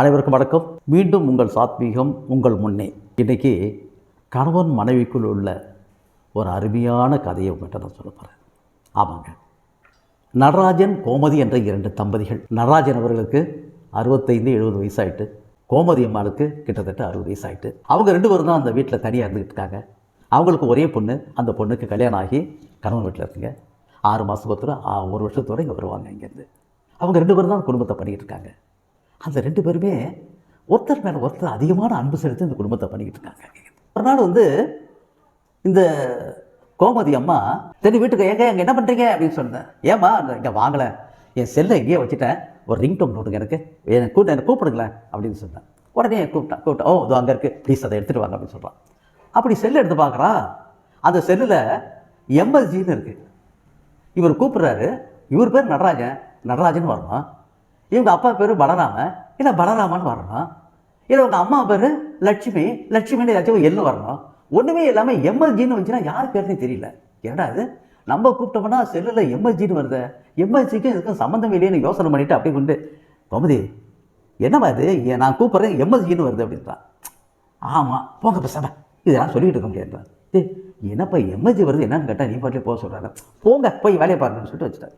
அனைவருக்கும் வணக்கம். மீண்டும் உங்கள் சாத்வீகம் உங்கள் முன்னே. இன்றைக்கி கணவன் மனைவிக்குள் உள்ள ஒரு அருமையான கதையை உங்கள்கிட்ட நான் சொல்ல போகிறேன். ஆமாங்க, நடராஜன் கோமதி என்ற 2 தம்பதிகள். நடராஜன் அவர்களுக்கு 65-70 வயசாயிட்டு, கோமதி அம்மாளுக்கு கிட்டத்தட்ட 60 வயசாயிட்டு. அவங்க 2 பேரும் தான் அந்த வீட்டில் தனியாக இருந்துக்கிட்டு இருக்காங்க. அவங்களுக்கு ஒரே பொண்ணு. அந்த பொண்ணுக்கு கல்யாணம் ஆகி கணவன் வீட்டில் இருக்குங்க. 6 மாதத்துக்கு ஒருத்தர் 1 வருஷத்தோடு இங்கே வருவாங்க. இங்கேருந்து அவங்க 2 பேரும் தான் குடும்பத்தை பண்ணிக்கிட்டு இருக்காங்க. அந்த 2 பேருமே ஒருத்தர் மேலே ஒருத்தர் அதிகமான அன்பு செலுத்தி இந்த குடும்பத்தை பண்ணிக்கிட்டு இருக்காங்க. ஒரு நாள் இந்த கோமதி அம்மா சரி வீட்டுக்கு எங்கே என்ன பண்ணுறீங்க அப்படின்னு சொன்னேன். ஏம்மா இங்கே வாங்கலை, என் செல்லை எங்கேயே வச்சுட்டேன், ஒரு ரிங்டோன் போட்டுங்க, எனக்கு கூப்பிடுங்களேன் அப்படின்னு சொன்னேன். உடனே கூப்பிட்டேன். ஓ இது அங்கே இருக்குது, ப்ளீஸ் அதை எடுத்துகிட்டு வாங்க அப்படின்னு சொல்கிறான். அப்படி செல்லை எடுத்து பார்க்குறா. அந்த செல்லில் எம்எஸ்ஜின்னு இருக்குது. இவர் கூப்பிட்றாரு. இவர் பேர் நடராஜன் வரணும். இவங்க அப்பா பேர் பலராமன், இல்லை பலராமன் வரணும். இல்லை உங்கள் அம்மா பேர் லட்சுமின்னு ஏதாச்சும் எள்ளு வரணும். ஒன்றுமே இல்லாமல் எம்எஸ்ஜின்னு வந்துச்சுன்னா யார் பேருன்னே தெரியல. ஏடா இது நம்ம கூப்பிட்டோம்னா செல்லில் எம்எஸ்ஜின்னு வருது, எம்எஸ்ஜிக்கும் இதுக்கும் சம்மந்தம் இல்லைன்னு யோசனை பண்ணிவிட்டு அப்படி கொண்டு கோமதி என்னம்மா இது நான் கூப்பிட்றேன் எம்எஸ்ஜின்னு வருது அப்படின்றான். ஆமாம் போங்க பேசாம, இதெல்லாம் சொல்லிகிட்டு இருக்க முடியாதுன்றான். என்னப்பா எம்எஸ்ஜி வருது என்னன்னு கேட்டால் நீ பாட்டிலே போக சொல்கிறாங்க, போங்க போய் வேலையை பாருங்கன்னு சொல்லிட்டு வச்சுட்டார்.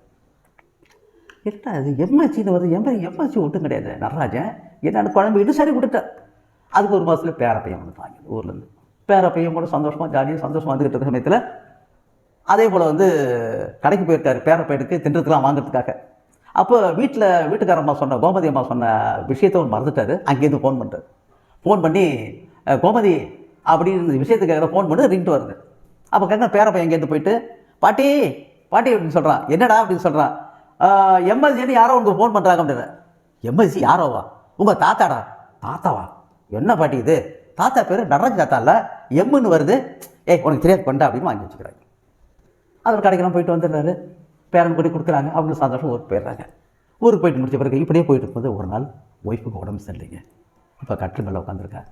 என்ன அது எம்எஸ்சின்னு வருது, எம்எஸ்சி ஒட்டும் கிடையாது. நடராஜன் என்னென்னு குழம்பிக்கிட்டு சரி கொடுத்தார். அதுக்கு 1 மாதத்தில் பேரப்பையன் வந்து வாங்கி ஊர்லேருந்து பேரப்பையன் கூட சந்தோஷமாக வந்துக்கிட்டு இருக்க சமயத்தில் அதே போல் கடைக்கு போயிருக்காரு பேரப்பையனுக்கு தின்றதுக்கெலாம் வாங்கிறதுக்காக. அப்போ வீட்டுக்காரம்மா சொன்ன கோமதி அம்மா சொன்ன விஷயத்தை ஒரு மறந்துட்டார். அங்கேருந்து ஃபோன் பண்ணுறாரு. ஃபோன் பண்ணி கோமதி அப்படின்னு விஷயத்துக்காக ஃபோன் பண்ணி ரிங்ட்டு வருது. அப்போ கேட்க பேரப்பையன் எங்கேருந்து போயிட்டு பாட்டி அப்படின்னு சொல்கிறான். என்னடா அப்படின்னு சொல்கிறான். எம்எஸ்சின்னு யாரோ உங்களுக்கு ஃபோன் பண்ணுறாங்க அப்படின்ற. எம்எஸ்சி யாரோவா? உங்கள் தாத்தாவா? என்ன பாட்டி இது? தாத்தா பேர் நடராஜ் தாத்தா இல்லை, எம்முன்னு வருது. உனக்கு தெரியாது பண்ணா அப்படின்னு வாங்கி வச்சுக்கிறாங்க. அதில் கடைக்கெல்லாம் போயிட்டு வந்துடுறாரு. பேரன் கூட்டி கொடுக்குறாங்க. அவங்க சந்தோஷம் ஊருக்கு போயிடுறாங்க. ஊருக்கு போயிட்டு முடிச்ச பிறகு இப்படியே போயிட்டு இருக்கும்போது ஒரு நாள் ஒய்ஃபுக்கு உடம்பு சரியில்லைங்க. இப்போ கட்டில் மேலே உட்காந்துருக்கா.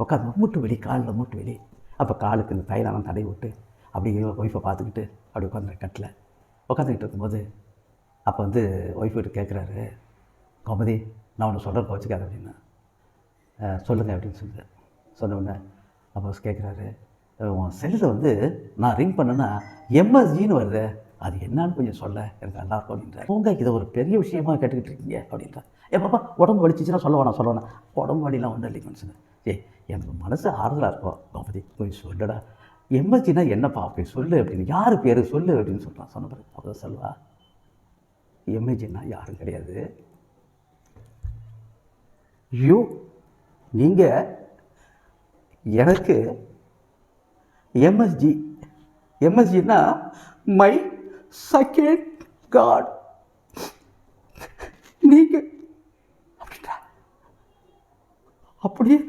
உட்காந்து மூட்டு வெளி, காலில் மூட்டு வெளி. அப்போ காலுக்கு இந்த தைலம் தடவி விட்டு அப்படியே ஒய்ஃபை பார்த்துக்கிட்டு அப்படி உட்காந்துரு கட்டில் உட்காந்துக்கிட்டு இருக்கும்போது அப்போ ஒய்ஃப் வீட்டு கேட்குறாரு, கோமதி நான் ஒன்று சொல்கிறேன் வச்சுக்காது அப்படின்னா. சொல்லுங்கள் அப்படின்னு சொன்ன உடனே அப்போ கேட்குறாரு, உன் செல்லில் நான் ரிங் பண்ணேன்னா எம்எஸ்ஜின்னு வருது, அது என்னான்னு கொஞ்சம் சொல்ல, எனக்கு நல்லாயிருக்கும் அப்படின்றார். உங்க இதை ஒரு பெரிய விஷயமா கேட்டுக்கிட்டு இருக்கீங்க அப்படின்றா. பாப்பா உடம்பு வலிச்சிச்சுன்னா சொல்லுவேன். உடம்பு வலிலாம் ஒன்றும் இல்லைங்க மனுஷன். எனக்கு மனசு ஆறுதலாக இருக்கும். கோமதி கொஞ்சம் சொல்லுடா, எம்எஸ்ஜின்னா என்னப்பா அப்படி சொல்லு அப்படின்னு. யார் பேர் சொல்லு அப்படின்னு சொல்கிறான். சொன்ன பிறகு அப்போ சொல்வா, எம்எஸ்ஜின்னா யாரும் கிடையாது, நீங்கள் எனக்கு எம்எஸ்ஜின்னா மை செகண்ட் காட் நீங்கள் அப்படின்றா. அப்படியே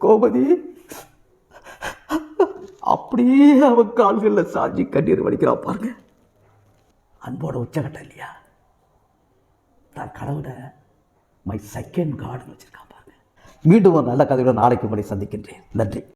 கோமதி அப்படியே அவன் கால்களில் சாஞ்சி கண்ணீர் வடிக்கிறா பாருங்க. அன்போட உச்சகட்டம் இல்லையா? தான் கடவுளை மை செகண்ட் காட்னு வச்சுருக்கான் பாருங்க. மீண்டும் ஒரு நல்ல கதையோட நாளைக்கு உங்களை சந்திக்கின்றேன். நன்றி.